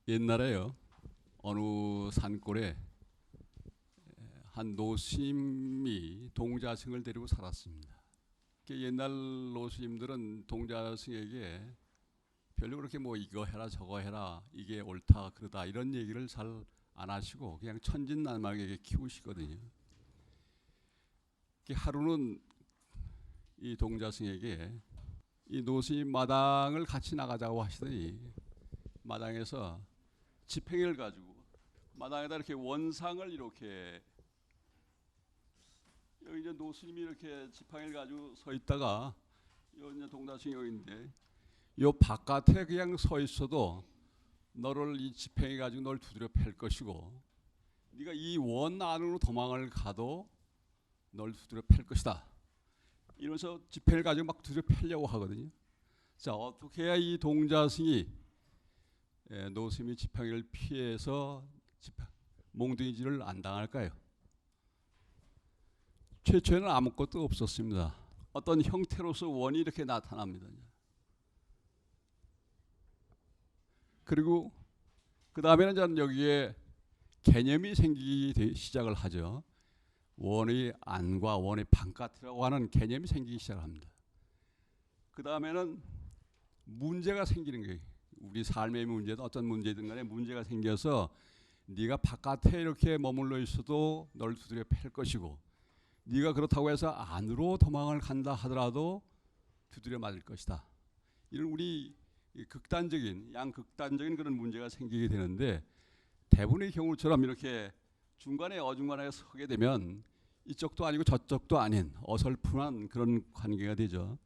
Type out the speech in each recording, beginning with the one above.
옛날에요, 어느 산골에 한 노심이 동자승을 데리고 살았습니다. 옛날 노심들은 동자승에게 별로 그렇게 뭐 이거 해라 저거 해라 이게 옳다 그러다 이런 얘기를 잘 안 하시고 그냥 천진난만하게 키우시거든요. 하루는 이 동자승에게 이 노심 마당을 같이 나가자고 하시더니 마당에서 지팽이를 가지고 마당에다 이렇게 원상을 이렇게, 여기 이제 노스님이 이렇게 지팡이를 가지고 서 있다가 여기 이제 동자승이 여기 있는데 요 바깥에 그냥 서 있어도 너를 이 지팽이 가지고 널 두드려 팰 것이고 네가 이 원 안으로 도망을 가도 널 두드려 팰 것이다. 이러면서 지팽이를 가지고 막 두드려 패려고 하거든요. 자, 어떻게 해야 이 동자승이 노스님이 지팡이를 피해서 몽둥이질을 안 당할까요? 최초에는 아무것도 없었습니다. 어떤 형태로서 원이 이렇게 나타납니다. 그리고 그 다음에는 저는 여기에 개념이 생기기 시작을 하죠. 원의 안과 원의 바깥이라고 하는 개념이 생기기 시작합니다. 그 다음에는 문제가 생기는 거예요. 우리 삶의 문제든 어떤 문제든 간에 문제가 생겨서 네가 바깥에 이렇게 머물러 있어도 널 두드려 팰 것이고 네가 그렇다고 해서 안으로 도망을 간다 하더라도 두드려 맞을 것이다. 이런 우리 극단적인 양극단적인 그런 문제가 생기게 되는데 대부분의 경우처럼 이렇게 중간에 어중간하게 서게 되면 이쪽도 아니고 저쪽도 아닌 어설픈한 그런 관계가 되죠.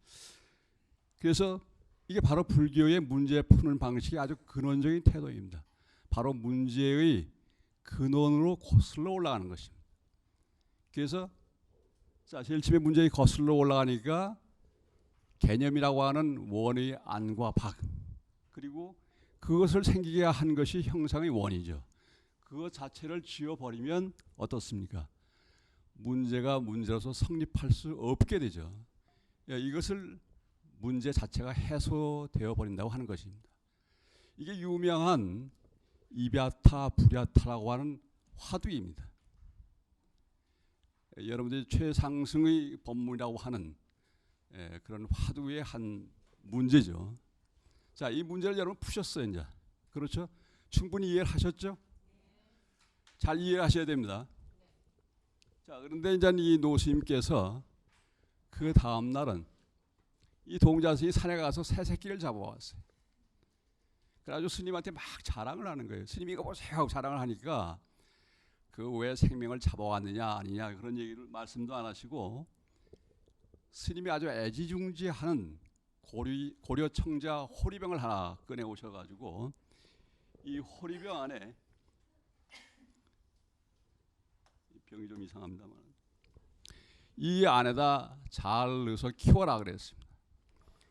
그래서 이게 바로 불교의 문제 푸는 방식이 아주 근원적인 태도입니다. 바로 문제의 근원으로 거슬러 올라가는 것입니다. 그래서 자, 제일 처음에 문제가 거슬러 올라가니까 개념이라고 하는 원의 안과 밖, 그리고 그것을 생기게 한 것이 형상의 원이죠. 그것 자체를 지워버리면 어떻습니까? 문제가 문제로서 성립할 수 없게 되죠. 이것을 문제 자체가 해소되어 버린다고 하는 것입니다. 이게 유명한 이럇타 불야타라고 하는 화두입니다. 여러분들이 최상승의 법문이라고 하는 그런 화두의 한 문제죠. 자, 이 문제를 여러분 푸셨어요, 이제. 그렇죠? 충분히 이해를 하셨죠? 잘 이해하셔야 됩니다. 자, 그런데 이제 이 노스님께서 그 다음 날은 이 동자승이 산에 가서 새 새끼를 잡아왔어요. 그래가지고 스님한테 막 자랑을 하는 거예요. 스님이 이거 보세요 하고 자랑을 하니까 그 왜 생명을 잡아왔느냐 아니냐 그런 얘기를 말씀도 안 하시고 스님이 아주 애지중지하는 고려 청자 호리병을 하나 꺼내 오셔가지고 이 호리병 안에, 병이 좀 이상합니다만, 이 안에다 잘 넣어서 키워라 그랬습니다.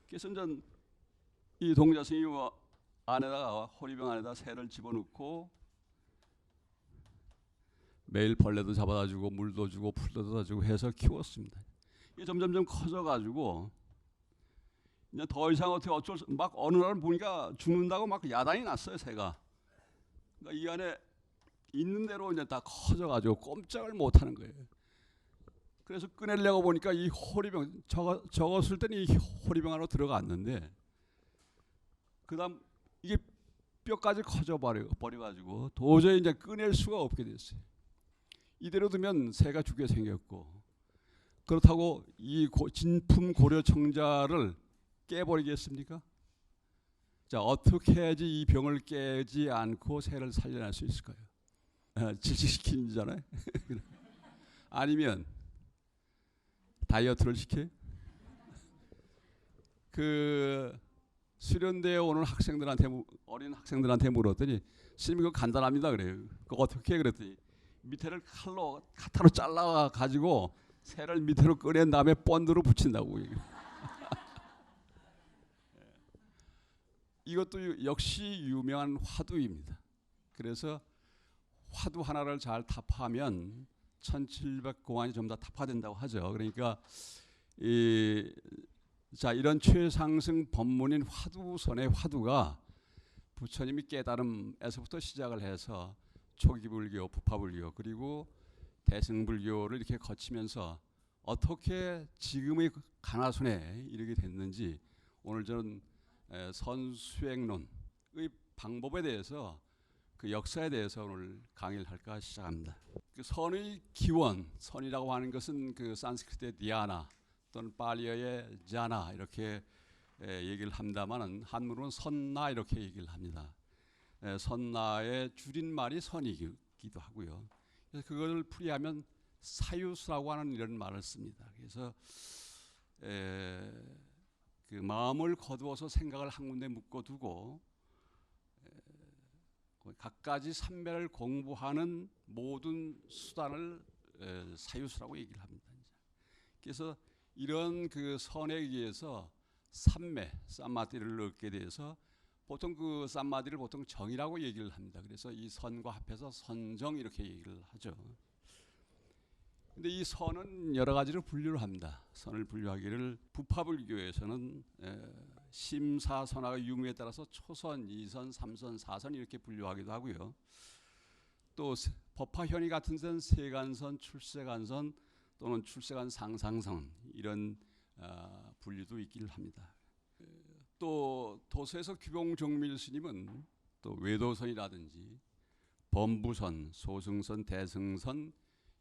그래서 이제 이 동자승이 안에다가 호리병 안에다 새를 집어넣고 매일 벌레도 잡아다 주고 물도 주고 풀도 다 주고 해서 키웠습니다. 이게 점점점 커져가지고 이제 더 이상 어떻게 어쩔 수, 막 어느 날 보니까 죽는다고 막 야단이 났어요, 새가. 그러니까 이 안에 있는 대로 이제 다 커져가지고 꼼짝을 못하는 거예요. 그래서 꺼내려고 보니까 이 호리병 적었을 때는 이 호리병 안으로 들어갔는데 그다음 이게 뼈까지 커져 버려가지고 도저히 이제 꺼낼 수가 없게 됐어요. 이대로 두면 새가 죽게 생겼고 그렇다고 이 진품 고려 청자를 깨버리겠습니까? 자, 어떻게 해야지 이 병을 깨지 않고 새를 살려낼 수 있을까요? 질식시키잖아요. 아니면 다이어트를 시켜요? 그 수련대에 오는 학생들한테, 어린 학생들한테 물었더니 스님이 그거 간단합니다 그래요. 그거 어떻게 해 그랬더니 밑에를 카타로 잘라 가지고 새를 밑으로 꺼낸 다음에 본드로 붙인다고. 이것도 역시 유명한 화두입니다. 그래서 화두 하나를 잘 타파하면 1700공안이 전부 다 타파된다고 하죠. 그러니까 자, 이런 최상승 법문인 화두선의 화두가 부처님이 깨달음에서부터 시작을 해서 초기불교, 부파불교 그리고 대승불교를 이렇게 거치면서 어떻게 지금의 가나순에 이르게 됐는지 오늘 저는 선수행론의 방법에 대해서 그 역사에 대해서 오늘 강의를 할까 시작합니다. 그 선의 기원, 선이라고 하는 것은 그 산스크리트의 디아나 또는 팔리어의 자나 이렇게 얘기를 합니다만은 한문으로는 선나 이렇게 얘기를 합니다. 선나의 줄임말이 선이기도 하고요. 그래서 그걸 풀이하면 사유수라고 하는 이런 말을 씁니다. 그래서 그 마음을 거두어서 생각을 한 군데 묶어두고 갖가지 삼매를 공부하는 모든 수단을 사유수라고 얘기를 합니다. 그래서 이런 그 선에 의해서 삼매, 사마디를 얻게 돼서 보통 그 사마디를 보통 정이라고 얘기를 합니다. 그래서 이 선과 합해서 선정 이렇게 얘기를 하죠. 근데 이 선은 여러 가지로 분류를 합니다. 선을 분류하기를 부파불교에서는 심사선화의 유무에 따라서 초선, 2선, 3선, 4선 이렇게 분류하기도 하고요. 또 법화현이 같은 데는 세간선, 출세간선 또는 출세간 상상선 이런 분류도 있기를 합니다. 또 도서에서 규봉정밀 스님은 또 외도선이라든지 범부선, 소승선, 대승선,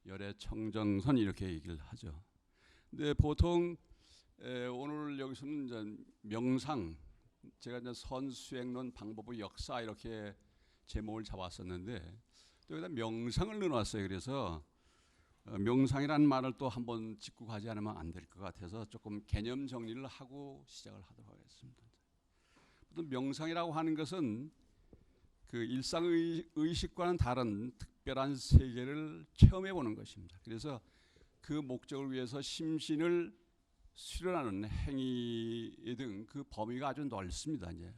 열애청정선 이렇게 얘기를 하죠. 근데 보통 오늘 여기서는 이제 명상, 제가 이제 선수행론 방법의 역사 이렇게 제목을 잡았었는데 또 여기다 명상을 넣어놨어요. 그래서 명상이라는 말을 또 한번 짚고 가지 않으면 안 될 것 같아서 조금 개념 정리를 하고 시작을 하도록 하겠습니다. 보통 명상이라고 하는 것은 그 일상의식과는 다른 특별한 세계를 체험해 보는 것입니다. 그래서 그 목적을 위해서 심신을 수련하는 행위 등 그 범위가 아주 넓습니다. 이제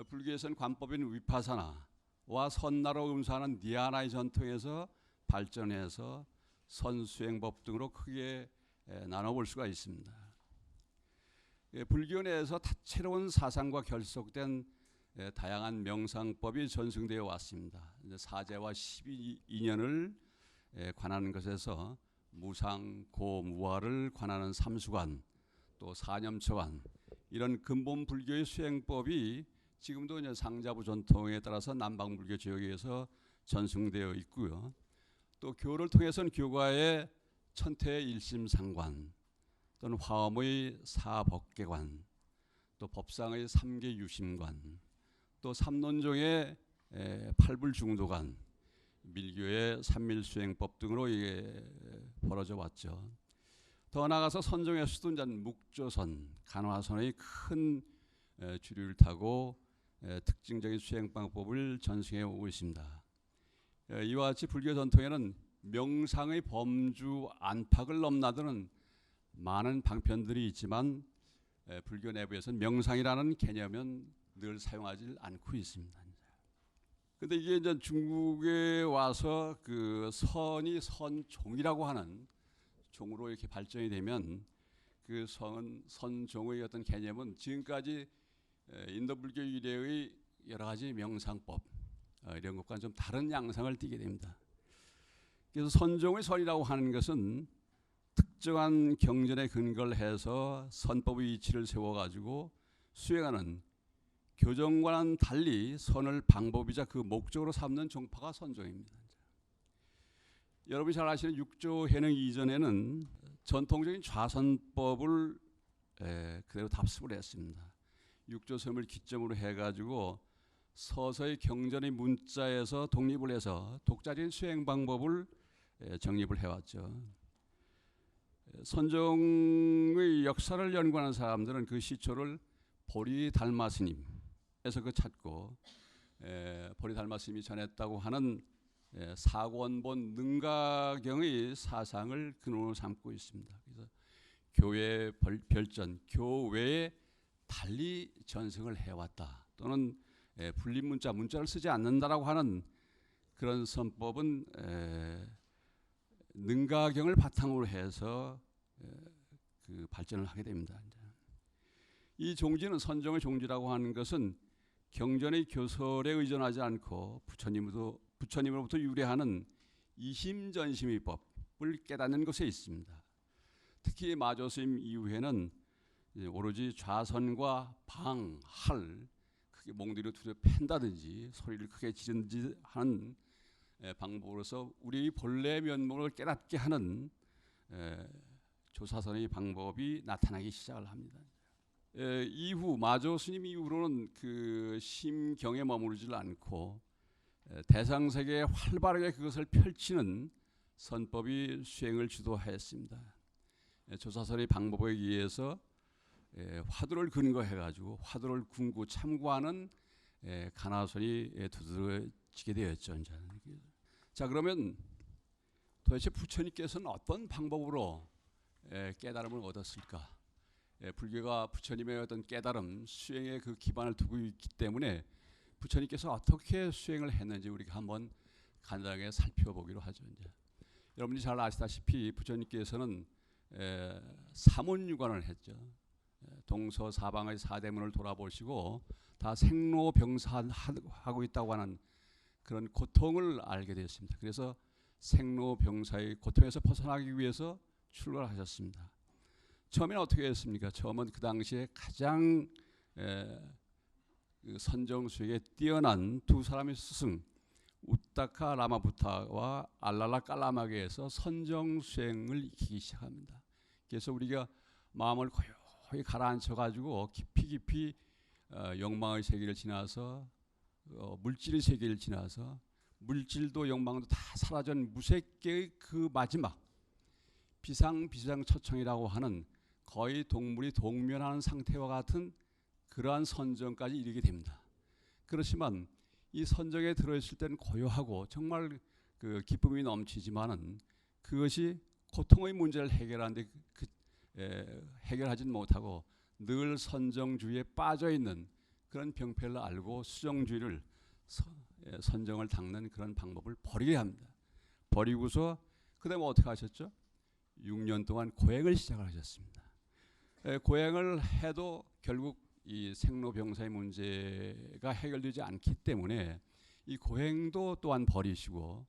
불교에서는 관법인 위파사나와 선나로 음수하는 니아나의 전통에서 발전해서 선수행법 등으로 크게 나눠볼 수가 있습니다. 불교 내에서 다채로운 사상과 결속된 다양한 명상법이 전승되어 왔습니다. 사제와 12인연을 관하는 것에서 무상, 고, 무아를 관하는 삼수관, 또 사념처관 이런 근본 불교의 수행법이 지금도 이제 상자부 전통에 따라서 남방불교 지역에서 전승되어 있고요. 또 교를 통해서는 교가의 천태의 일심상관 또는 화엄의 사법계관 또 법상의 삼계유심관 또 삼론종의 팔불중도관 밀교의 삼밀수행법 등으로 이게 벌어져 왔죠. 더 나아가서 선종에서도 이제 묵조선, 간화선의 큰 주류를 타고 특징적인 수행방법을 전승해 오고 있습니다. 이와 같이 불교 전통에는 명상의 범주 안팎을 넘나드는 많은 방편들이 있지만 불교 내부에서는 명상이라는 개념은 늘 사용하지 않고 있습니다. 근데 이게 이제 중국에 와서 그 선이 선종이라고 하는 종으로 이렇게 발전이 되면 그 선종의 어떤 개념은 지금까지 인도 불교 이래의 여러 가지 명상법 이런 것과는 좀 다른 양상을 띠게 됩니다. 그래서 선종의 선이라고 하는 것은 특정한 경전에 근거를 해서 선법의 이치를 세워가지고 수행하는 교정과는 달리 선을 방법이자 그 목적으로 삼는 종파가 선종입니다. 여러분이 잘 아시는 육조해능 이전에는 전통적인 좌선법을 그대로 답습을 했습니다. 육조섬을 기점으로 해가지고 서서히 경전의 문자에서 독립을 해서 독자적인 수행 방법을 정립을 해왔죠. 선종의 역사를 연구하는 사람들은 그 시초를 보리달마스님에서 그 찾고 보리달마스님이 전했다고 하는 사권본 능가경의 사상을 근원으로 삼고 있습니다. 그래서 교회 별전, 교외에 달리 전승을 해왔다 또는 분립문자를 쓰지 않는다라고 하는 그런 선법은 능가경을 바탕으로 해서 그 발전을 하게 됩니다. 이 종지는 선종의 종지라고 하는 것은 경전의 교설에 의존하지 않고 부처님으로부터 유래하는 이심전심의 법을 깨닫는 것에 있습니다. 특히 마조스님 이후에는 오로지 좌선과 방, 할, 크게 몽둥이로 두드려 팬다든지 소리를 크게 지른지 하는 방법으로서 우리의 본래 면목을 깨닫게 하는 조사선의 방법이 나타나기 시작을 합니다. 이후 마조 스님 이후로는 그 심경에 머무르질 않고 대상세계에 활발하게 그것을 펼치는 선법이 수행을 주도하였습니다. 조사선의 방법에 의해서 화두를 근거해가지고 화두를 궁구 참고하는 가나선이 두드러지게 되었죠. 자, 그러면 도대체 부처님께서는 어떤 방법으로 깨달음을 얻었을까? 불교가 부처님의 어떤 깨달음 수행의 그 기반을 두고 있기 때문에 부처님께서 어떻게 수행을 했는지 우리가 한번 간단하게 살펴보기로 하죠. 여러분이 잘 아시다시피 부처님께서는 사문유관을 했죠. 동서사방의 사대문을 돌아보시고 다 생로병사하고 있다고 하는 그런 고통을 알게 되었습니다. 그래서 생로병사의 고통에서 벗어나기 위해서 출가를 하셨습니다. 처음에는 어떻게 했습니까? 처음은 그 당시에 가장 그 선정수에게 뛰어난 두 사람의 스승 우타카 라마부타와 알랄라 깔라마게에서 선정수행을 익히기 시작합니다. 그래서 우리가 마음을 고요히 가라앉혀가지고 깊이 영망의 세계를 지나서 물질의 세계를 지나서 물질도 영망도 다 사라진 무색계의 그 마지막 비상비상처청이라고 하는 거의 동물이 동면하는 상태와 같은 그러한 선정까지 이르게 됩니다. 그렇지만 이 선정에 들어있을 때는 고요하고 정말 그 기쁨이 넘치지만은 그것이 고통의 문제를 해결하는데 해결하지는 못하고 늘 선정주의에 빠져 있는 그런 병폐를 알고 수정주의를 선정을 닦는 그런 방법을 버리게 합니다. 버리고서 그다음에 어떻게 하셨죠? 6년 동안 고행을 시작을 하셨습니다. 고행을 해도 결국 이 생로병사의 문제가 해결되지 않기 때문에 이 고행도 또한 버리시고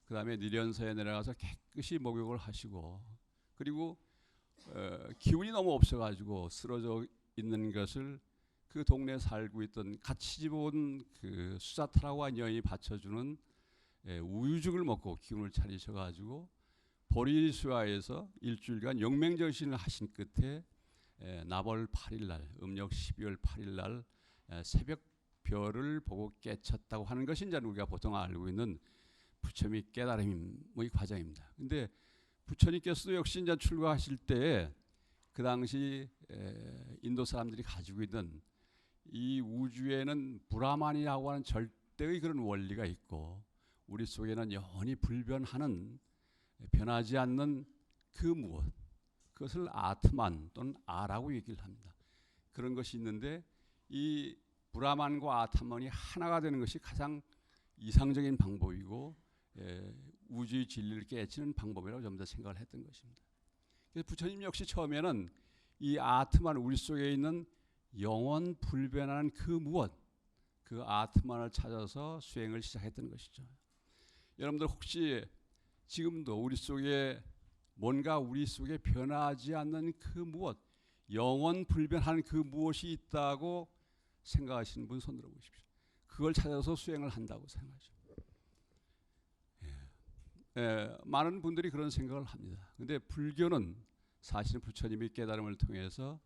그 다음에 니련서에 내려가서 깨끗이 목욕을 하시고 그리고 기운이 너무 없어가지고 쓰러져 있는 것을 그 동네에 살고 있던 같이 집어온 그 수자타라고 한 여인이 받쳐주는 우유죽을 먹고 기운을 차리셔가지고 보리수야에서 일주일간 영맹정신을 하신 끝에 나벌 8일날 음력 12월 8일날 새벽별을 보고 깨쳤다고 하는 것이 이제 우리가 보통 알고 있는 부처님의 깨달음의 과정입니다. 근데 부처님께서도 역시 이제 출가하실 때 그 당시 인도 사람들이 가지고 있는 이 우주에는 브라만이라고 하는 절대의 그런 원리가 있고 우리 속에는 영원히 불변하는 변하지 않는 그 무엇 그것을 아트만 또는 아라고 얘기를 합니다. 그런 것이 있는데 이 브라만과 아트만이 하나가 되는 것이 가장 이상적인 방법이고 우주의 진리를 깨치는 방법이라고 좀 더 생각을 했던 것입니다. 그래서 부처님 역시 처음에는 이 아트만 우리 속에 있는 영원 불변하는 그 무엇 그 아트만을 찾아서 수행을 시작했던 것이죠. 여러분들 혹시 지금도 우리 속에 뭔가 우리 속에 변하지 않는 그 무엇 영원 불변하는 그 무엇이 있다고 생각하시는 분 손 들어보십시오. 그걸 찾아서 수행을 한다고 생각하죠. 많은 분들이 그런 생각을 합니다. 근데 불교는 사실은 부처님의 깨달음을 통해서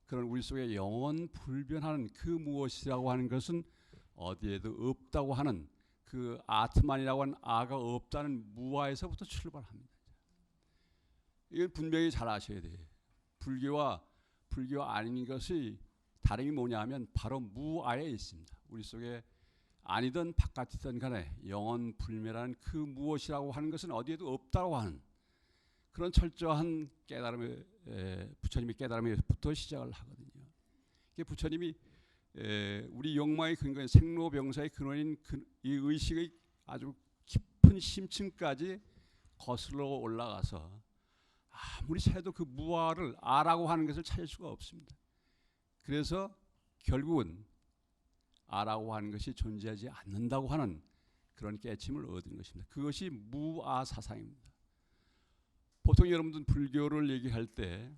그런 우리 속에 영원 불변하는 그 무엇이라고 하는 것은 어디에도 없다고 하는 그 아트만이라고 하는 아가 없다는 무아에서부터 출발합니다. 이건 분명히 잘 아셔야 돼요. 불교와 불교 아닌 것이 다름이 뭐냐면 바로 무아에 있습니다. 우리 속에 아니든 바깥이든 간에 영원 불멸한 그 무엇이라고 하는 것은 어디에도 없다고 하는 그런 철저한 깨달음의 부처님의 깨달음에부터 시작을 하거든요. 부처님이 우리 영마의 근거인 생로병사의 근원인 이 의식의 아주 깊은 심층까지 거슬러 올라가서 아무리 새도 그 무아를 아라고 하는 것을 찾을 수가 없습니다. 그래서 결국은 아라고 하는 것이 존재하지 않는다고 하는 그런 깨침을 얻은 것입니다. 그것이 무아 사상입니다. 보통 여러분들 불교를 얘기할 때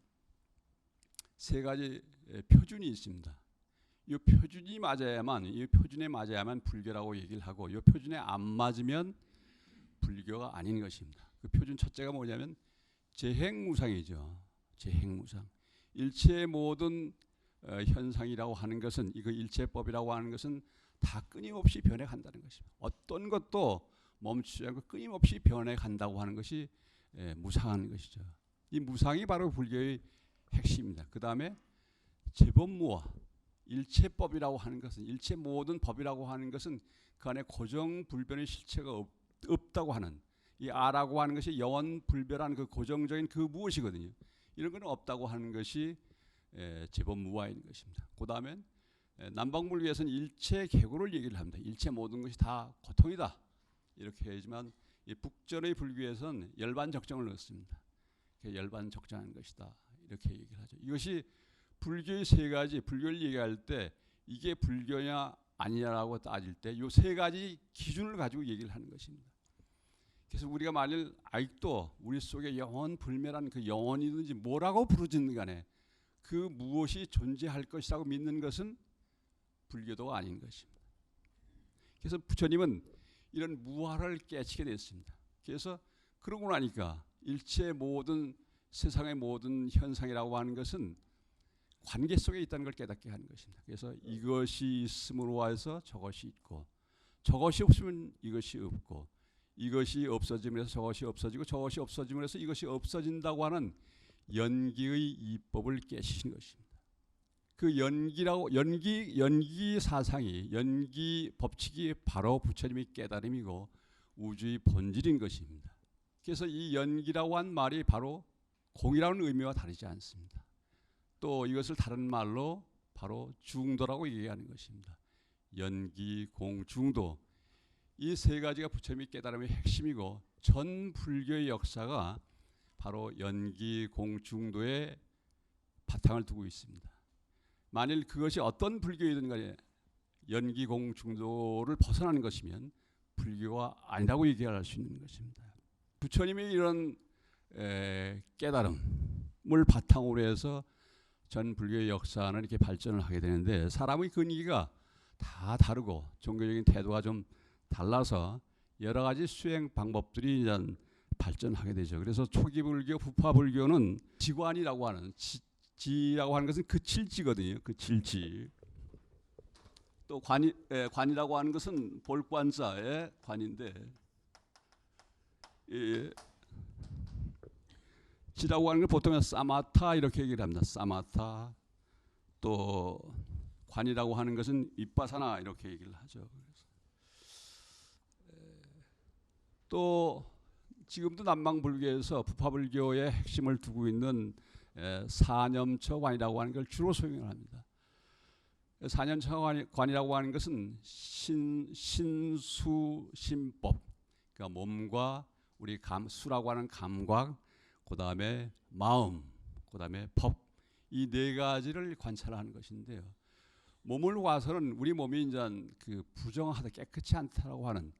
세 가지 표준이 있습니다. 이 표준이 맞아야만, 이 표준에 맞아야만 불교라고 얘기를 하고, 이 표준에 안 맞으면 불교가 아닌 것입니다. 그 표준 첫째가 뭐냐면 재행무상이죠. 재행무상. 일체의 모든 현상이라고 하는 것은, 이거 일체법이라고 하는 것은 다 끊임없이 변해간다는 것입니다. 어떤 것도 멈추지 않고 끊임없이 변해간다고 하는 것이 무상한 것이죠. 이 무상이 바로 불교의 핵심입니다. 그 다음에 재법무화, 일체법이라고 하는 것은, 일체 모든 법이라고 하는 것은 그 안에 고정불변의 실체가 없다고 하는, 이 아라고 하는 것이 영원불변한 그 고정적인 그 무엇이거든요. 이런 건 없다고 하는 것이 재법무화인 것입니다. 그 다음에 남방불교에서는 일체 개고를 얘기를 합니다. 일체 모든 것이 다 고통이다 이렇게 하지만, 이 북전의 불교에서는 열반적정을 넣습니다. 열반적정한 것이다 이렇게 얘기를 하죠. 이것이 불교의 세 가지, 불교를 얘기할 때 이게 불교냐 아니냐라고 따질 때 이 세 가지 기준을 가지고 얘기를 하는 것입니다. 그래서 우리가 만일 아직도 우리 속에 영원 불멸한 그 영원이든지 뭐라고 부르짖는 간에 그 무엇이 존재할 것이라고 믿는 것은 불교도가 아닌 것입니다. 그래서 부처님은 이런 무아를 깨치게 됐습니다. 그래서 그러고 나니까 일체 모든 세상의 모든 현상이라고 하는 것은 관계 속에 있다는 걸 깨닫게 하는 것입니다. 그래서 이것이 있음으로 해서 저것이 있고, 저것이 없으면 이것이 없고, 이것이 없어짐으로 해서 저것이 없어지고, 저것이 없어짐으로 해서 이것이 없어진다고 하는 연기의 이법을 깨시는 것입니다. 그 연기 사상이, 연기 법칙이 바로 부처님의 깨달음이고 우주의 본질인 것입니다. 그래서 이 연기라고 한 말이 바로 공이라는 의미와 다르지 않습니다. 또 이것을 다른 말로 바로 중도라고 얘기하는 것입니다. 연기, 공, 중도, 이 세 가지가 부처님의 깨달음의 핵심이고 전 불교의 역사가 바로 연기, 공, 중도에 바탕을 두고 있습니다. 만일 그것이 어떤 불교이든 간에 연기, 공, 중도를 벗어나는 것이면 불교가 아니라고 얘기할 수 있는 것입니다. 부처님의 이런 깨달음을 바탕으로 해서 전 불교의 역사는 이렇게 발전을 하게 되는데, 사람의 근기가 다 다르고 종교적인 태도가 좀 달라서 여러 가지 수행 방법들이 이제 발전하게 되죠. 그래서 초기 불교, 부파 불교는 지관이라고 하는, 지라고 하는 것은 그 칠지거든요. 그 칠지. 또 관이라고 하는 것은 볼관자의 관인데, 지라고 하는 걸 보통 사마타 이렇게 얘기를 합니다. 사마타. 또 관이라고 하는 것은 윗바사나 이렇게 얘기를 하죠. 또 지금도 남방불교에서 부파불교의 핵심을 두고 있는 사념처관이라고 하는 걸 주로 소용을 합니다. 사념처관이라고 하는 것은 신수심법, 그러니까 몸과 우리 수라고 하는 감각, 그 다음에 마음, 그 다음에 법, 이 네 가지를 관찰하는 것인데요. 몸을 봐서는 우리 몸이 이제 그 부정하다, 깨끗이 않다라고 하는,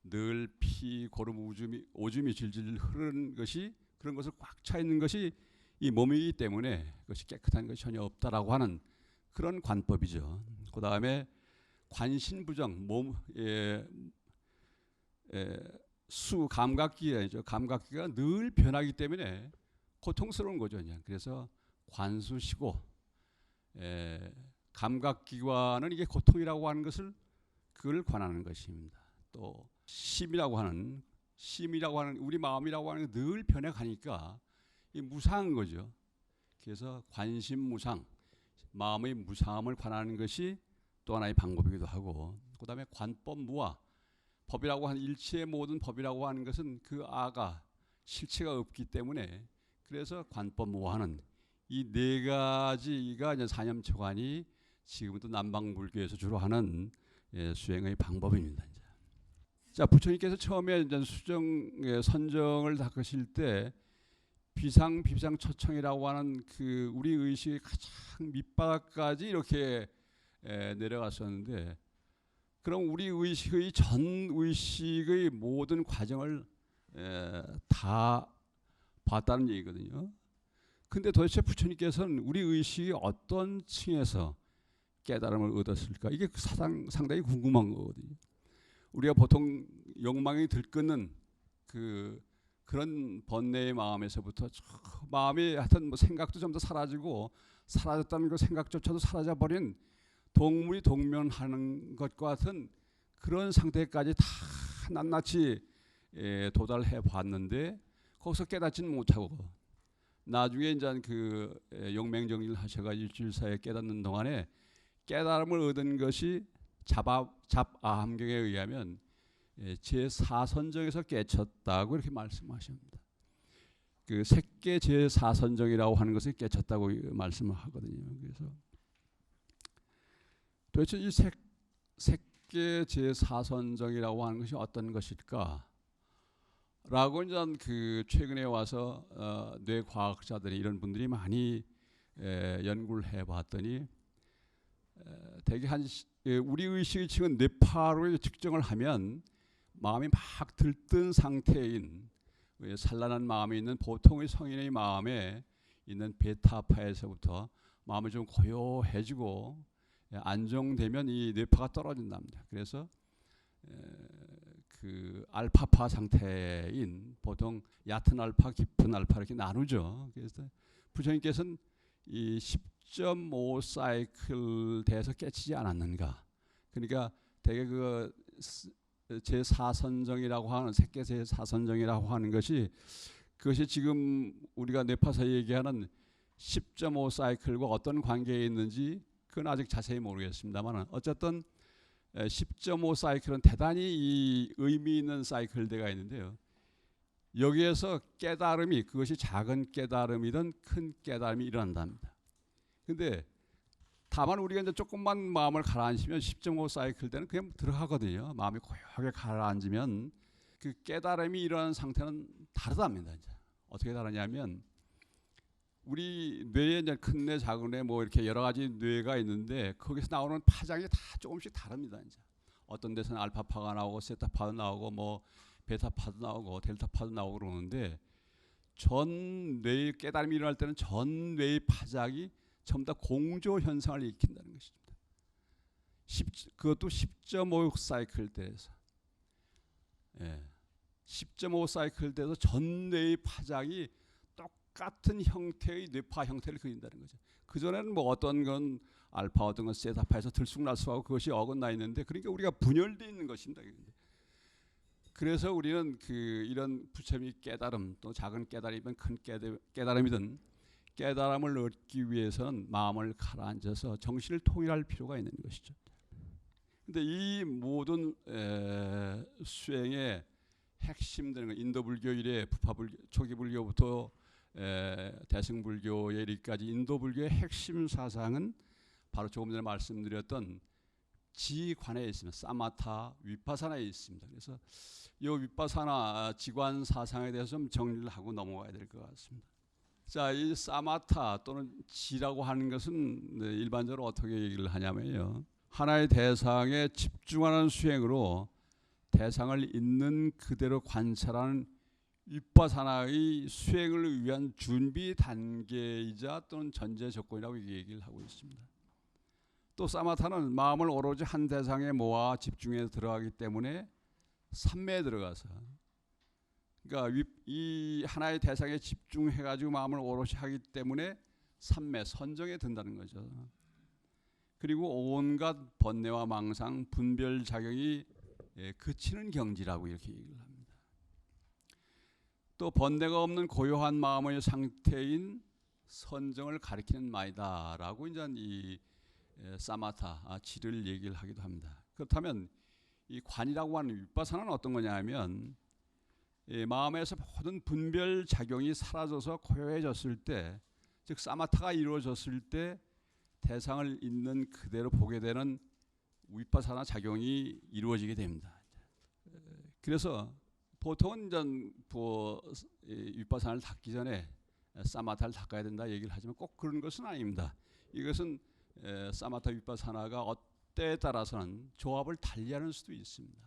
늘 피, 고름, 오줌이 질질 흐르는 것이, 그런 것을 꽉 차 있는 것이 이 몸이기 때문에 그것이 깨끗한 것이 전혀 없다라고 하는 그런 관법이죠. 그 다음에 관신부정, 수, 감각기죠. 감각기가 늘 변하기 때문에 고통스러운 거죠. 그냥. 그래서 관수시고, 감각기관은 이게 고통이라고 하는 것을 그걸 관하는 것입니다. 또 심이라고 하는 우리 마음이라고 하는 게 늘 변해가니까 이 무상한 거죠. 그래서 관심무상, 마음의 무상함을 관하는 것이 또 하나의 방법이기도 하고, 그 다음에 관법무아, 법이라고 하는 일체의 모든 법이라고 하는 것은 그 아가 실체가 없기 때문에, 그래서 관법무아하는 이 네 가지가 이제 사념처관이 지금도 남방불교에서 주로 하는 수행의 방법입니다. 자, 부처님께서 처음에 이제 선정을 닦으실 때 비상초청이라고 하는 그 우리 의식의 가장 밑바닥까지 이렇게 내려갔었는데, 그럼 우리 의식의 전 의식의 모든 과정을 다 봤다는 얘기거든요. 근데 도대체 부처님께서는 우리 의식이 어떤 층에서 깨달음을 얻었을까? 이게 상당히 궁금한 거거든요. 우리가 보통 욕망이 들끓는 그런 번뇌의 마음에서부터 마음이 하여튼 뭐 생각도 좀 더 사라지고 사라졌다는 그 생각조차도 사라져버린 동물이 동면하는 것과 같은 그런 상태까지 다 낱낱이 도달해 봤는데 거기서 깨닫지는 못하고 나중에 이제 그 용맹정리를 하셔가 일주일 사이에 깨닫는 동안에 깨달음을 얻은 것이 잡아함경에 의하면 제4선정에서 깨쳤다고 이렇게 말씀하십니다. 그 색계 제4선정이라고 하는 것을 깨쳤다고 말씀을 하거든요. 그래서 도대체 이 색계 제4선정이라고 하는 것이 어떤 것일까? 라고 이제 그 최근에 와서 뇌과학자들이 이런 분들이 많이 연구를 해봤더니 대개 우리 의식의 층은 뇌파로 측정을 하면 마음이 막 들뜬 상태인 산란한 마음이 있는 보통의 성인의 마음에 있는 베타파에서부터 마음이 좀 고요해지고 안정되면 이 뇌파가 떨어진답니다. 그래서 그 알파파 상태인 보통 얕은 알파, 깊은 알파 이렇게 나누죠. 그래서 부처님께서는 이 10.5 사이클 돼서 깨치지 않았는가. 그러니까 되게 그 제4선정이라고 하는 색계 제4선정이라고 하는 것이 그것이 지금 우리가 뇌파서 얘기하는 10.5 사이클과 어떤 관계에 있는지 그건 아직 자세히 모르겠습니다만 어쨌든 10.5 사이클은 대단히 이 의미 있는 사이클대가 있는데요. 여기에서 깨달음이 그것이 작은 깨달음이든 큰 깨달음이 일어난답니다. 근데 다만 우리가 이제 조금만 마음을 가라앉히면 10.5 사이클 때는 그냥 들어가거든요. 마음이 고요하게 가라앉으면 그 깨달음이 일어나는 상태는 다르답니다. 이제 어떻게 다르냐면 우리 뇌에 이제 큰 뇌, 작은 뇌 뭐 이렇게 여러 가지 뇌가 있는데 거기서 나오는 파장이 다 조금씩 다릅니다. 이제 어떤 데서는 알파파가 나오고 세타파도 나오고 뭐 베타파도 나오고 델타파도 나오고 그러는데 전 뇌의 깨달음이 일어날 때는 전 뇌의 파장이 전부 다 공조 현상을 일으킨다는 것입니다. 그것도 10.5 사이클 때에서 10.5 사이클 때에서 전 뇌의 파장이 똑같은 형태의 뇌파 형태를 그린다는 거죠. 그전에는 뭐 어떤 건 알파 어떤 건 세타파에서 들쑥날쑥하고 그것이 어긋나 있는데 그러니까 우리가 분열되어 있는 것입니다. 그래서 우리는 이런 부처님의 깨달음 또 작은 깨달음이든 큰 깨달음이든 깨달음을 얻기 위해서는 마음을 가라앉아서 정신을 통일할 필요가 있는 것이죠. 그런데 이 모든 수행의 핵심되는 건 인도불교 이래 부파불교 초기불교부터 대승불교에 이르기까지 인도불교의 핵심 사상은 바로 조금 전에 말씀드렸던 지관에 있습니다. 사마타 위파사나에 있습니다. 그래서 이 위파사나 지관 사상에 대해서 좀 정리를 하고 넘어가야 될 것 같습니다. 자, 이 사마타 또는 지라고 하는 것은 일반적으로 어떻게 얘기를 하냐면요. 하나의 대상에 집중하는 수행으로 대상을 있는 그대로 관찰하는 위파사나의 수행을 위한 준비 단계이자 또는 전제 조건이라고 얘기를 하고 있습니다. 또 사마타는 마음을 오로지 한 대상에 모아 집중해서 들어가기 때문에 삼매에 들어가서 그러니까 이 하나의 대상에 집중해가지고 마음을 오롯이 하기 때문에 삼매 선정에 든다는 거죠. 그리고 온갖 번뇌와 망상, 분별 작용이 그치는 경지라고 이렇게 얘기를 합니다. 또 번뇌가 없는 고요한 마음의 상태인 선정을 가리키는 말이다라고 이제 이 사마타 지를 얘기를 하기도 합니다. 그렇다면 이 관이라고 하는 위파사나는 어떤 거냐면 마음에서 모든 분별 작용이 사라져서 고요해졌을 때, 즉 사마타가 이루어졌을 때 대상을 있는 그대로 보게 되는 위파사나 작용이 이루어지게 됩니다. 그래서 보통은 위파사나를 닦기 전에 사마타를 닦아야 된다 얘기를 하지만 꼭 그런 것은 아닙니다. 이것은 사마타 위파사나가 때에 따라서는 조합을 달리하는 수도 있습니다.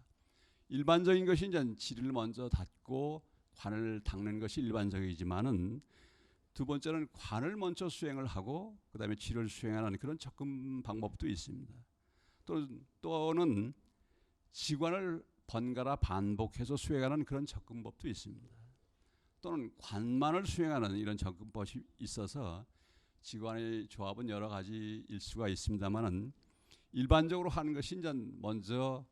일반적인 것이 이제 지를 먼저 닫고 관을 닦는 것이 일반적이지만은 두 번째는 관을 먼저 수행을 하고 그다음에 지를 수행하는 그런 접근 방법도 있습니다. 또는 지관을 번갈아 반복해서 수행하는 그런 접근법도 있습니다. 또는 관만을 수행하는 이런 접근법이 있어서 지관의 조합은 여러 가지일 수가 있습니다만은 일반적으로 하는 것이 이제 먼저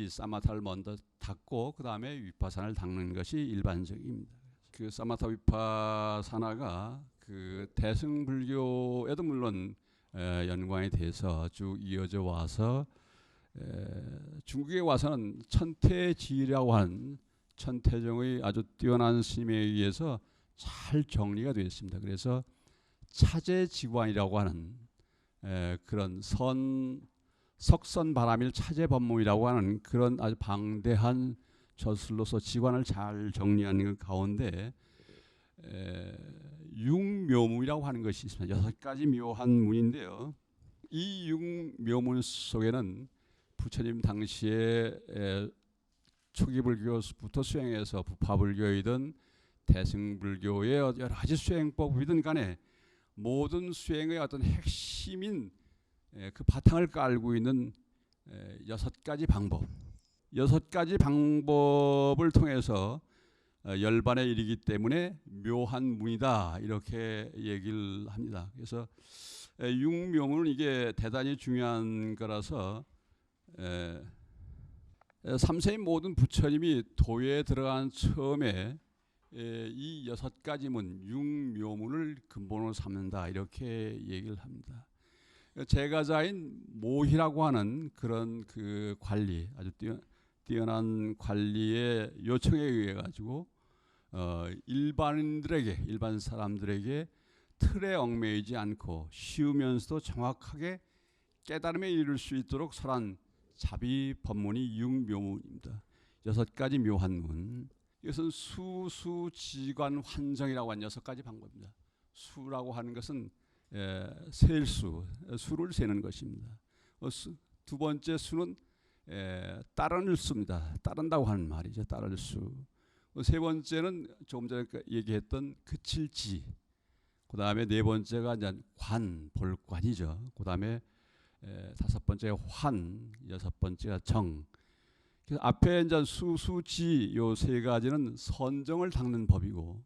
사마타를 먼저 닦고 그 다음에 위파사나를 닦는 것이 일반적입니다. 그 사마타 위파사나가 그 대승불교에도 물론 연관이 돼서 쭉 이어져 와서 중국에 와서는 천태지라고 하는 천태종의 아주 뛰어난 스님에 의해서 잘 정리가 되어 있습니다. 그래서 차제지관이라고 하는 그런 석선바람일 차제법문이라고 하는 그런 아주 방대한 저술로서 지관을 잘 정리하는 그 가운데 육묘문이라고 하는 것이 있습니다. 6가지 묘한 문인데요. 이 육묘문 속에는 부처님 당시에 초기 불교부터 수행해서 부파불교이든 대승불교의 여러 가지 수행법이든 간에 모든 수행의 어떤 핵심인 그 바탕을 깔고 있는 6가지 방법. 6가지 방법을 통해서 열반에 이르기 때문에 묘한 문이다 이렇게 얘기를 합니다. 그래서 육묘문은 이게 대단히 중요한 거라서 삼세인 모든 부처님이 도에 들어간 처음에 이 6가지 문, 육묘문을 근본으로 삼는다 이렇게 얘기를 합니다. 제가자인 모희라고 하는 그런 그 관리, 아주 뛰어난 관리의 요청에 의해 가지고 일반 사람들에게 틀에 얽매이지 않고 쉬우면서도 정확하게 깨달음에 이를 수 있도록 설한 자비 법문이 육묘문입니다. 6가지 묘한 문. 이것은 수지관 환정이라고 하는 6가지 방법입니다. 수라고 하는 것은 셀 수를 세는 것입니다. 두 번째 수는 따르는 수입니다. 따른다고 하는 말이죠. 따를 수. 세 번째는 조금 전에 얘기했던 그칠지. 그 다음에 네 번째가 이제 볼관이죠. 그 다음에 5번째가 환, 6번째가 정. 그래서 앞에 이제 수지 요 3가지는 선정을 닦는 법이고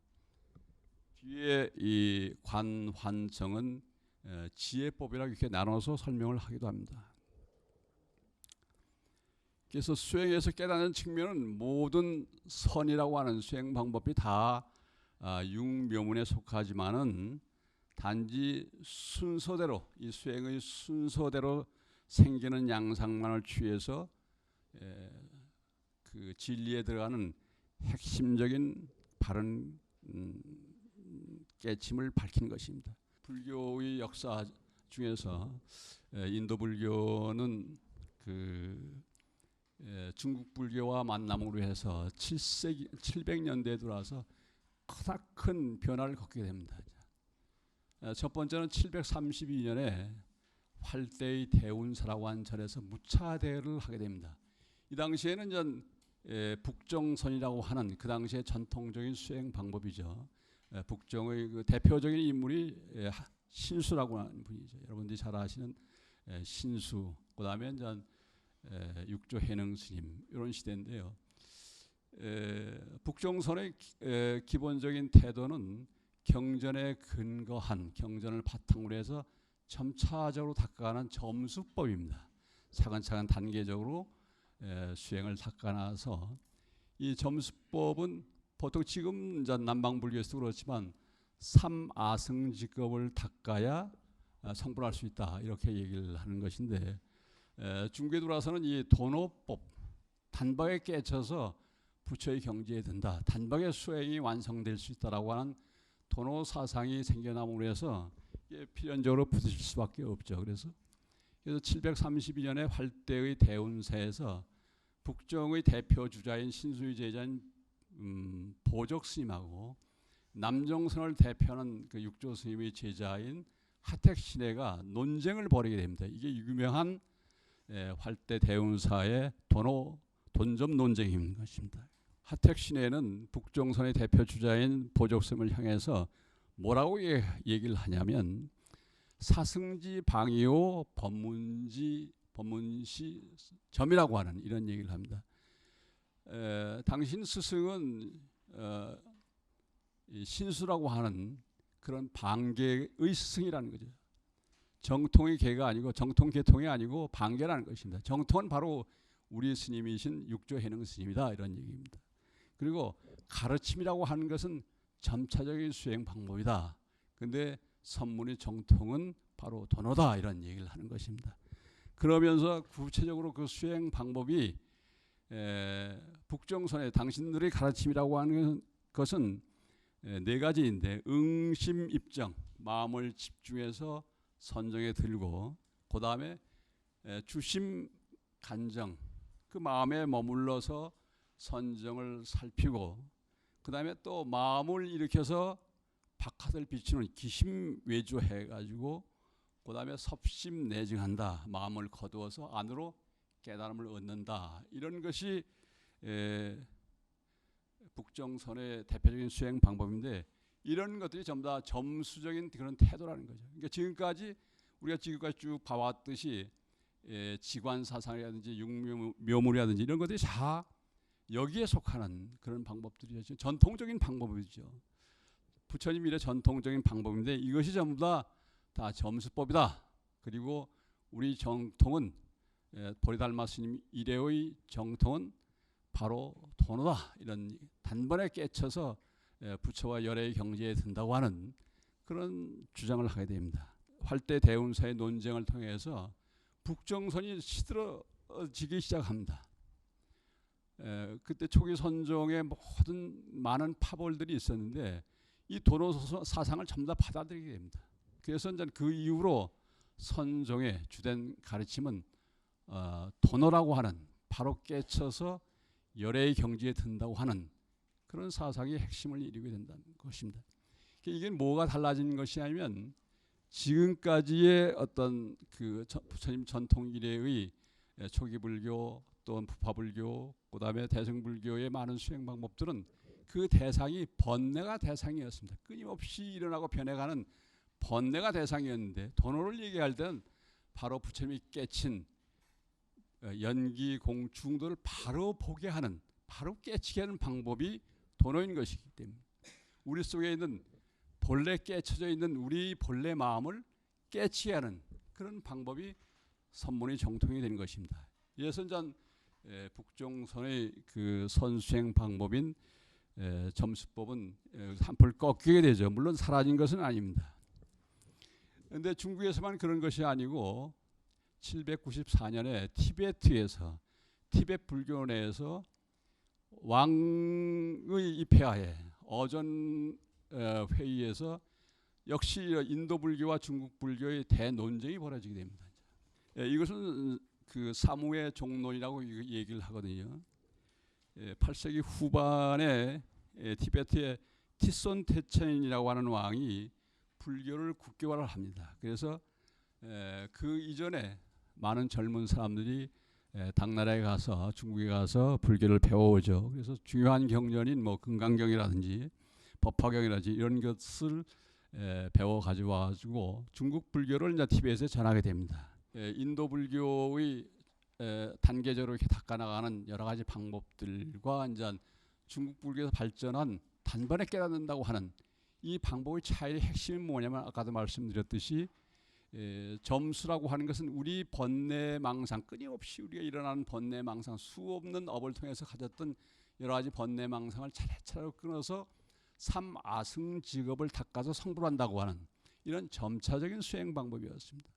뒤에 이 환정은 지혜법이라고 이렇게 나눠서 설명을 하기도 합니다. 그래서 수행에서 깨닫는 측면은 모든 선이라고 하는 수행 방법이 다 육묘문에 속하지만은 단지 순서대로 이 수행의 순서대로 생기는 양상만을 취해서 그 진리에 들어가는 핵심적인 바른 깨침을 밝히는 것입니다. 불교의 역사 중에서 인도 불교는 그 중국 불교와 만남으로 해서 700년대에 들어와서 크다큰 변화를 겪게 됩니다. 첫 번째는 732년에 활대의 대운사라고 하는 절에서 무차대를 하게 됩니다. 이 당시에는 전 북정선이라고 하는 그 당시의 전통적인 수행 방법이죠. 북정의 그 대표적인 인물이 신수라고 하는 분이죠. 여러분들이 잘 아시는 신수. 그다음에 이제 육조 해능 스님 이런 시대인데요. 북정선의 기본적인 태도는 경전에 근거한 경전을 바탕으로 해서 점차적으로 닦아가는 점수법입니다. 차근차근 단계적으로 수행을 닦아나서 이 점수법은 보통 지금 남방불교에서도 그렇지만 3아승직업을 닦아야 성불할 수 있다 이렇게 얘기를 하는 것인데 중국에 들어와서는 이 도노법 단박에 깨쳐서 부처의 경지에 든다. 단박에 수행이 완성될 수 있다라고 하는 도노 사상이 생겨남으로 해서 필연적으로 부딪힐 수밖에 없죠. 그래서 732년에 활대의 대운사에서 북정의 대표 주자인 신수의 제자인 보적 스님하고 남정선을 대표하는 그 육조 스님의 제자인 하택 신해가 논쟁을 벌이게 됩니다. 이게 유명한 활대 대운사의 돈점 논쟁인 것입니다. 하택 신해는 북종선의 대표 주자인 보족섬을 향해서 뭐라고 얘기를 하냐면 사승지 방이요 법문시 점이라고 하는 이런 얘기를 합니다. 당신 스승은 신수라고 하는 그런 방계의 스승이라는 거죠. 정통의 계가 아니고 정통 계통이 아니고 방계라는 것입니다. 정통은 바로 우리 스님이신 육조해능 스님이다 이런 얘기입니다. 그리고 가르침이라고 하는 것은 점차적인 수행 방법이다. 근데 선문의 정통은 바로 도노다 이런 얘기를 하는 것입니다. 그러면서 구체적으로 그 수행 방법이 북정선의 당신들의 가르침이라고 하는 것은 네 가지인데 응심입정, 마음을 집중해서 선정에 들고 그 다음에 주심 간정, 그 마음에 머물러서 선정을 살피고 그 다음에 또 마음을 일으켜서 바깥을 비추는 기심외주 해가지고 그 다음에 섭심 내증한다. 마음을 거두어서 안으로 깨달음을 얻는다. 이런 것이 북정선의 대표적인 수행 방법인데 이런 것들이 전부 다 점수적인 그런 태도라는 거죠. 그러니까 지금까지 우리가 쭉 봐왔듯이 지관사상이라든지 육묘물이라든지 이런 것들이 다 여기에 속하는 그런 방법들이죠. 전통적인 방법이죠. 부처님 이래 전통적인 방법인데 이것이 전부 다 점수법이다. 그리고 우리 정통은 보리달마 스님 이래의 정통은 바로 도노다. 이런 단번에 깨쳐서 부처와 열애의 경지에 든다고 하는 그런 주장을 하게 됩니다. 활대 대운사의 논쟁을 통해서 북정선이 시들어지기 시작합니다. 그때 초기 선종의 모든 많은 파벌들이 있었는데 이 도노 사상을 전부 다 받아들이게 됩니다. 그래서 이제 그 이후로 선종의 주된 가르침은 도노라고 하는 바로 깨쳐서 열애의 경지에 든다고 하는 그런 사상의 핵심을 이루게 된다는 것입니다. 이게 뭐가 달라진 것이 아니면 지금까지의 어떤 그 부처님 전통 이래의 초기 불교 또는 부파불교 그다음에 대승불교의 많은 수행 방법들은 그 대상이 번뇌가 대상이었습니다. 끊임없이 일어나고 변해가는 번뇌가 대상이었는데 도노를 얘기할 때는 바로 부처님이 깨친 연기 공중도를 바로 보게 하는 바로 깨치게 하는 방법이 도노인 것이기 때문에 우리 속에 있는 본래 깨쳐져 있는 우리 본래 마음을 깨치게 하는 그런 방법이 선문의 정통이 된 것입니다. 예선전 북종선의 그 선수행 방법인 점수법은 한풀 꺾이게 되죠. 물론 사라진 것은 아닙니다. 그런데 중국에서만 그런 것이 아니고 794년에 티베트에서 티베트 불교 내에서 왕의 입회하에 어전 회의에서 역시 인도 불교와 중국 불교의 대논쟁이 벌어지게 됩니다. 이것은 그 사무의 종론이라고 얘기를 하거든요. 8세기 후반에 티베트의 티손 태첸이라고 하는 왕이 불교를 국교화를 합니다. 그래서 그 이전에 많은 젊은 사람들이 당나라에 가서 중국에 가서 불교를 배워오죠. 그래서 중요한 경전인 뭐 금강경이라든지 법화경이라든지 이런 것을 배워 가지고 중국 불교를 이제 티베트에 전하게 됩니다. 인도 불교의 단계적으로 이렇게 닦아나가는 여러 가지 방법들과 이제 중국 불교에서 발전한 단번에 깨닫는다고 하는 이 방법의 차이의 핵심이 뭐냐면 아까도 말씀드렸듯이 점수라고 하는 것은 우리 번뇌망상 끊임없이 우리가 일어나는 번뇌망상 수없는 업을 통해서 가졌던 여러 가지 번뇌망상을 차례차례로 끊어서 삼아승직업을 닦아서 성불한다고 하는 이런 점차적인 수행 방법이었습니다.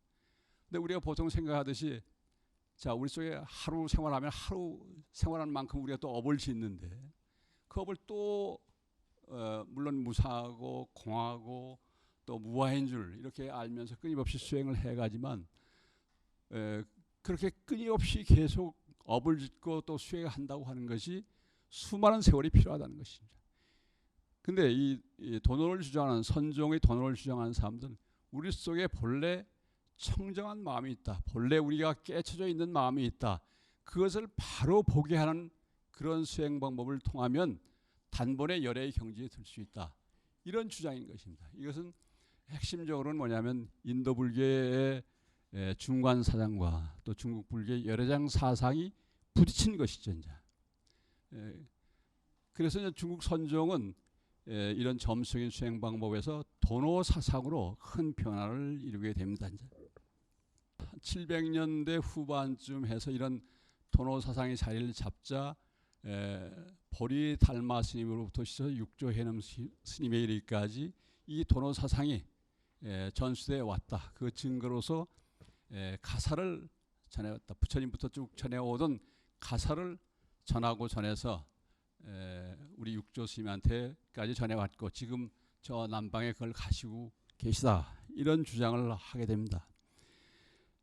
근데 우리가 보통 생각하듯이 자 우리 속에 하루 생활하면 하루 생활하는 만큼 우리가 또 업을 짓는데 그 업을 또 물론 무사하고 공하고 또 무아인 줄 이렇게 알면서 끊임없이 수행을 해가지만 그렇게 끊임없이 계속 업을 짓고 또 수행한다고 하는 것이 수많은 세월이 필요하다는 것입니다. 근데 이 도노를 주장하는 선종의 도노를 주장하는 사람들은 우리 속에 본래 청정한 마음이 있다. 본래 우리가 깨쳐져 있는 마음이 있다. 그것을 바로 보게 하는 그런 수행 방법을 통하면 단번에 열애의 경지에 들 수 있다. 이런 주장인 것입니다. 이것은 핵심적으로는 뭐냐면 인도 불교의 중관 사상과 또 중국 불교의 열애장 사상이 부딪힌 것이죠. 이제. 그래서 이제 중국 선종은 이런 점성인 수행 방법에서 도노 사상으로 큰 변화를 이루게 됩니다. 이제. 700년대 후반쯤 해서 이런 도노 사상이 자리를 잡자 보리 달마 스님으로부터 시작해서 육조 해남 스님에 이르기까지 이 도노 사상이 전수되어 왔다. 그 증거로서 가사를 전해왔다. 부처님부터 쭉 전해오던 가사를 전하고 전해서 우리 육조 스님한테까지 전해왔고 지금 저 남방에 그걸 가시고 계시다. 이런 주장을 하게 됩니다.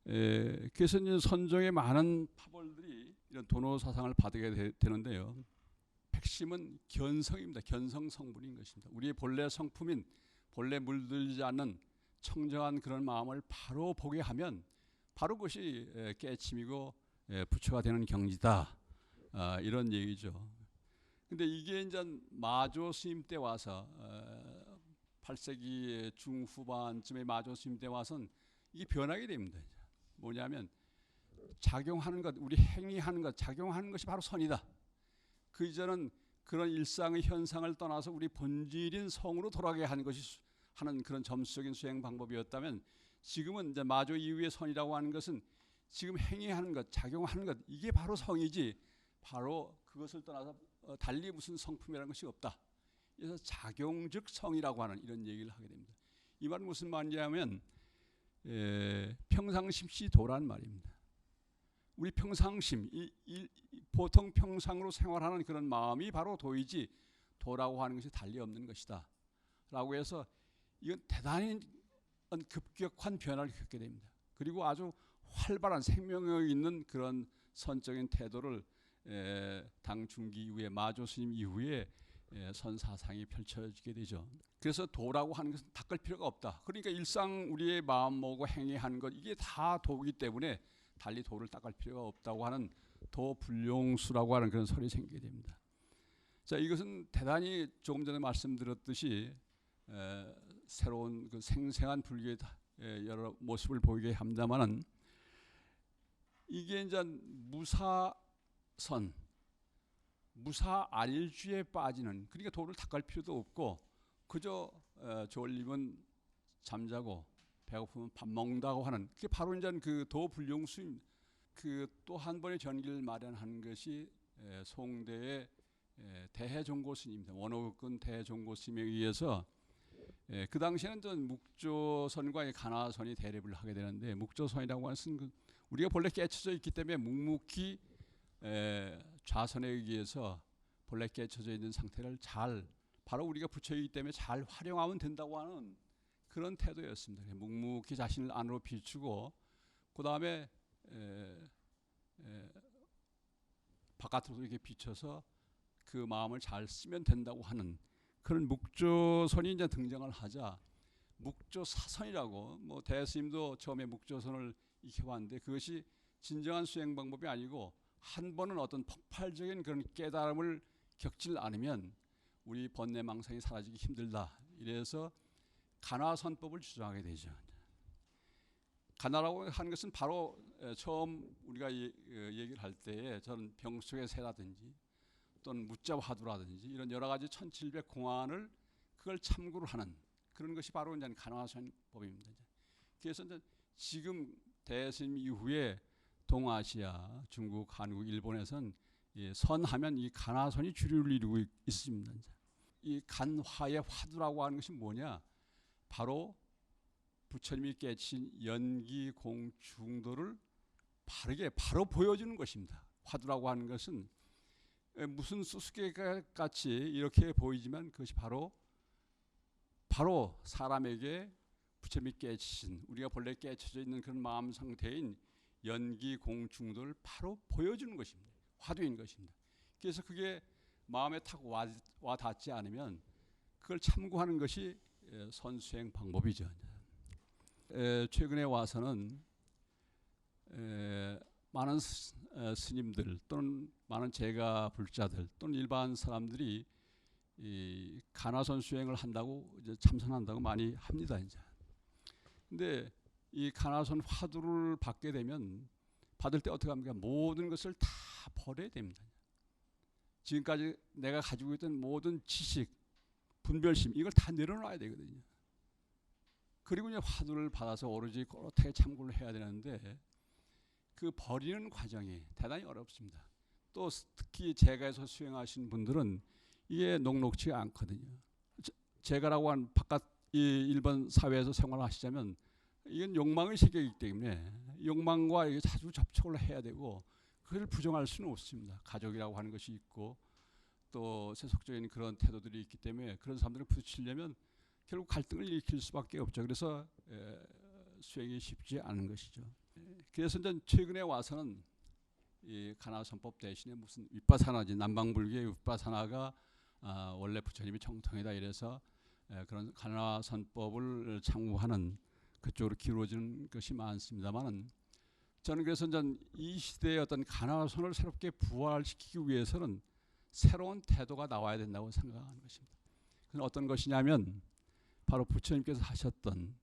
그래서 이제 선종의 많은 파벌들이 이런 도노 사상을 받게 되는데요. 핵심은 견성입니다. 견성 성분인 것입니다. 우리의 본래 성품인 본래 물들지 않는 청정한 그런 마음을 바로 보게 하면 바로 그것이 깨침이고 부처가 되는 경지다. 이런 얘기죠. 근데 이게 이제 마조 스님 때 와서 8세기 중후반쯤에 마조 스님 때 와서는 이게 변하게 됩니다. 뭐냐면 작용하는 것, 우리 행위하는 것, 작용하는 것이 바로 선이다. 그 이전은 그런 일상의 현상을 떠나서 우리 본질인 성으로 돌아가게 하는 것이 하는 그런 점수적인 수행 방법이었다면 지금은 이제 마조 이후의 선이라고 하는 것은 지금 행위하는 것, 작용하는 것 이게 바로 성이지 바로 그것을 떠나서 달리 무슨 성품이라는 것이 없다. 그래서 작용즉 성이라고 하는 이런 얘기를 하게 됩니다. 이 말은 무슨 말이냐면 평상심시 도란 말입니다. 우리 평상심, 보통 평상으로 생활하는 그런 마음이 바로 도이지 도라고 하는 것이 달리 없는 것이다. 라고 해서 이건 대단히 급격한 변화를 겪게 됩니다. 그리고 아주 활발한 생명력 있는 그런 선적인 태도를 당 중기 이후에 마조 스님 이후에 선사상이 펼쳐지게 되죠. 그래서 도라고 하는 것은 닦을 필요가 없다. 그러니까 일상 우리의 마음 먹고 행위하는 것 이게 다 도이기 때문에 달리 도를 닦을 필요가 없다고 하는 도불용수라고 하는 그런 설이 생기게 됩니다. 자, 이것은 대단히 조금 전에 말씀드렸듯이 새로운 그 생생한 불교의 여러 모습을 보이게 합니다만은 이게 이제 무사선, 무사알주에 빠지는 그러니까 도를 닦을 필요도 없고 그저 졸리면 잠자고 배고프면 밥 먹는다고 하는 그게 바로 이제 그 도불용수입니다. 그 또 한 번의 전기를 마련한 것이 송대의 대해종고 스님입니다. 원호근 대해종고 스님에 의해서 그 당시에는 전 묵조선과 간화선이 대립을 하게 되는데 묵조선이라고 하는 것은 우리가 본래 깨쳐져 있기 때문에 묵묵히 좌선에 의해서 본래 깨쳐져 있는 상태를 잘 바로 우리가 부처이기 때문에 잘 활용하면 된다고 하는 그런 태도였습니다. 묵묵히 자신을 안으로 비추고 그 다음에 바깥으로 이렇게 비춰서 그 마음을 잘 쓰면 된다고 하는 그런 묵조선이 이제 등장을 하자 묵조사선이라고 뭐 대스님도 처음에 묵조선을 익혀봤는데 그것이 진정한 수행 방법이 아니고 한 번은 어떤 폭발적인 그런 깨달음을 겪질 않으면 우리 번뇌망상이 사라지기 힘들다. 이래서 간화선법을 주장하게 되죠. 간화라고 하는 것은 바로 처음 우리가 얘기를 할 때에 저는 병속의 새라든지 또는 무자화두라든지 이런 여러 가지 1700 공안을 그걸 참고로 하는 그런 것이 바로 이제 간화선법입니다. 그래서 이제 지금 대스님 이후에 동아시아, 중국, 한국, 일본에서는 선하면 이 간화선이 주류를 이루고 있습니다. 이 간화의 화두라고 하는 것이 뭐냐? 바로 부처님이 깨친 연기공중도를 바로 보여주는 것입니다. 화두라고 하는 것은 무슨 수수께끼 같이 이렇게 보이지만 그것이 바로 사람에게 부처님이 깨치신 우리가 본래 깨쳐져 있는 그런 마음 상태인 연기공중도를 바로 보여주는 것입니다. 화두인 것입니다. 그래서 그게 마음에 탁 와 닿지 않으면 그걸 참고하는 것이 선수행 방법이죠. 최근에 와서는 많은 스님들 또는 많은 제가 불자들 또는 일반 사람들이 이 가나선 수행을 한다고 이제 참선한다고 많이 합니다 이제. 근데 이 가나선 화두를 받게 되면 받을 때 어떻게 합니까? 모든 것을 다 버려야 됩니다. 지금까지 내가 가지고 있던 모든 지식, 분별심 이걸 다 내려놔야 되거든요. 그리고 이제 화두를 받아서 오로지 그렇게 참고를 해야 되는데 그 버리는 과정이 대단히 어렵습니다. 또 특히 제가에서 수행하신 분들은 이게 녹록지가 않거든요. 제가라고 한 바깥 이 일반 사회에서 생활하시자면 이건 욕망의 세계이기 때문에 욕망과 이게 자주 접촉을 해야 되고 그걸 부정할 수는 없습니다. 가족이라고 하는 것이 있고 또 세속적인 그런 태도들이 있기 때문에 그런 사람들을 부딪히려면 결국 갈등을 일으킬 수밖에 없죠. 그래서 수행이 쉽지 않은 것이죠. 그래서 이제 최근에 와서는 이 가나선법 대신에 무슨 윗바사나지 남방불교의 윗바사나가 원래 부처님이 정통이다 이래서 그런 가나선법을 참고하는 그쪽으로 기울어지는 것이 많습니다만은 저는 그래서 이제 이 시대의 어떤 가나선을 새롭게 부활시키기 위해서는 새로운 태도가 나와야 된다고 생각하는 것입니다. 그건 어떤 것이냐면 바로 부처님께서 하셨던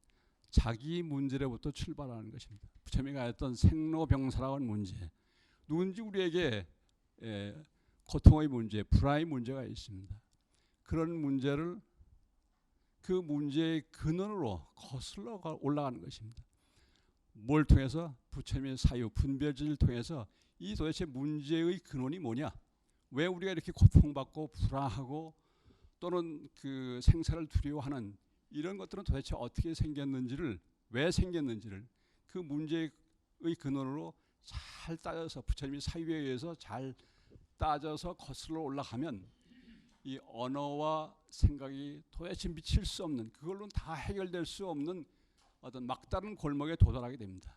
자기 문제로부터 출발하는 것입니다. 부처님이 가졌던 생로병사라고 하는 문제, 누군지 우리에게 고통의 문제, 불안의 문제가 있습니다. 그런 문제를 그 문제의 근원으로 거슬러 올라가는 것입니다. 뭘 통해서? 부처님의 사유, 분별지를 통해서 이 도대체 문제의 근원이 뭐냐? 왜 우리가 이렇게 고통받고 불안하고 또는 그 생사를 두려워하는 이런 것들은 도대체 어떻게 생겼는지를, 왜 생겼는지를 그 문제의 근원으로 잘 따져서 부처님의 사유에 의해서 잘 따져서 거슬러 올라가면 이 언어와 생각이 도대체 미칠 수 없는, 그걸로는 다 해결될 수 없는 어떤 막다른 골목에 도달하게 됩니다.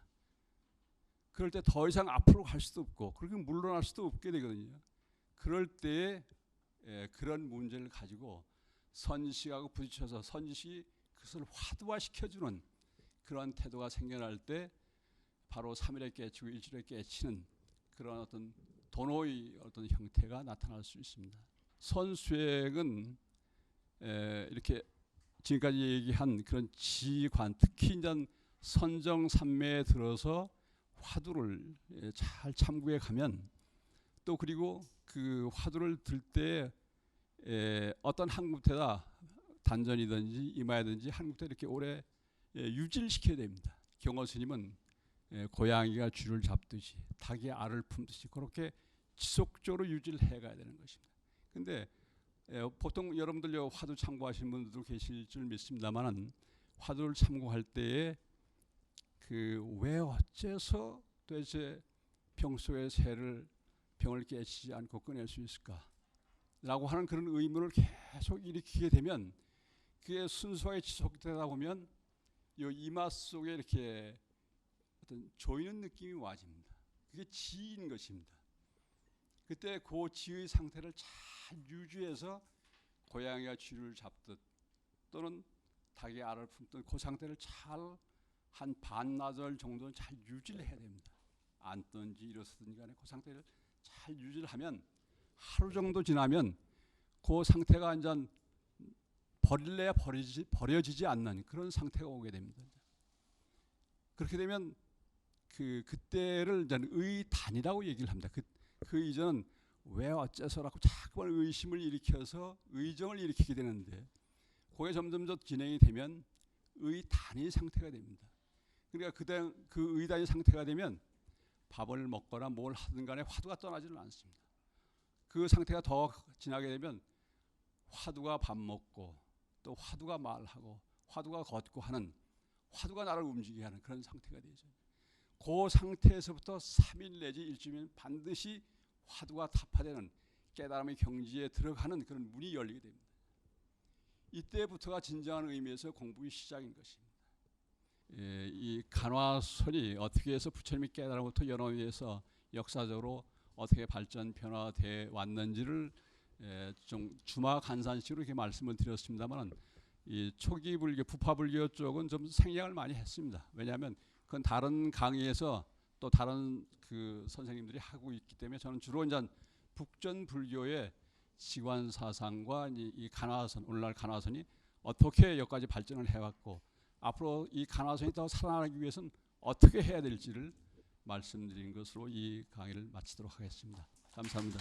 그럴 때 더 이상 앞으로 갈 수도 없고 그렇게 물러날 수도 없게 되거든요. 그럴 때에 그런 문제를 가지고 선식하고 부딪혀서 선식이 그것을 화두화시켜주는 그런 태도가 생겨날 때 바로 3일에 깨치고 일주일에 깨치는 그런 어떤 도노의 어떤 형태가 나타날 수 있습니다. 선수행은 이렇게 지금까지 얘기한 그런 지관, 특히 이제 선정산매에 들어서 화두를 잘 참고해 가면 또 그리고 그 화두를 들 때 어떤 한 군데다 단전이든지 이마이든지 한 군데 이렇게 오래 유지를 시켜야 됩니다. 경호 스님은 고양이가 쥐를 잡듯이 닭이 알을 품듯이 그렇게 지속적으로 유지를 해가야 되는 것입니다. 근데 보통 여러분들 화두 참고하시는 분들도 계실 줄 믿습니다만은 화두를 참고할 때에 그 왜 어째서 도대체 평소에 병을 깨치지 않고 꺼낼 수 있을까라고 하는 그런 의문을 계속 일으키게 되면 그게 순수하게 지속되다 보면 이 이마 속에 이렇게 어떤 조이는 느낌이 와집니다. 그게 지인 것입니다. 그때 그 지의 상태를 잘 유지해서 고양이가 쥐를 잡듯 또는 닭이 알을 품듯 그 상태를 잘 한 반나절 정도는 잘 유지를 해야 됩니다. 앉든지 일어서든지 간에 그 상태를 잘 유지를 하면 하루 정도 지나면 그 상태가 이제 버릴래야 버려지지 않는 그런 상태가 오게 됩니다. 그렇게 되면 그때를 이제 의단이라고 얘기를 합니다. 그 이전은 왜 어째서라고 자꾸만 의심을 일으켜서 의정을 일으키게 되는데 그게 점점 더 진행이 되면 의단의 상태가 됩니다. 그러니까 그 의단의 상태가 되면 밥을 먹거나 뭘 하든 간에 화두가 떠나지는 않습니다. 그 상태가 더 지나게 되면 화두가 밥 먹고 또 화두가 말하고 화두가 걷고 하는, 화두가 나를 움직이게 하는 그런 상태가 되죠. 그 상태에서부터 3일 내지 일주일은 반드시 화두가 타파되는 깨달음의 경지에 들어가는 그런 문이 열리게 됩니다. 이때부터가 진정한 의미에서 공부의 시작인 것입니다. 이 간화설이 어떻게 해서 부처님이 깨달음부터 연호위에서 역사적으로 어떻게 발전 변화돼 왔는지를 좀 주마간산식으로 이렇게 말씀을 드렸습니다만 이 초기 불교, 부파 불교 쪽은 좀 생략을 많이 했습니다. 왜냐하면 그건 다른 강의에서 또 다른 그 선생님들이 하고 있기 때문에 저는 주로 이제 북전 불교의 지관 사상과 이 간화선, 오늘날 간화선이 어떻게 여기까지 발전을 해왔고 앞으로 이 간화선이 더 살아나기 위해서는 어떻게 해야 될지를 말씀드린 것으로 이 강의를 마치도록 하겠습니다. 감사합니다.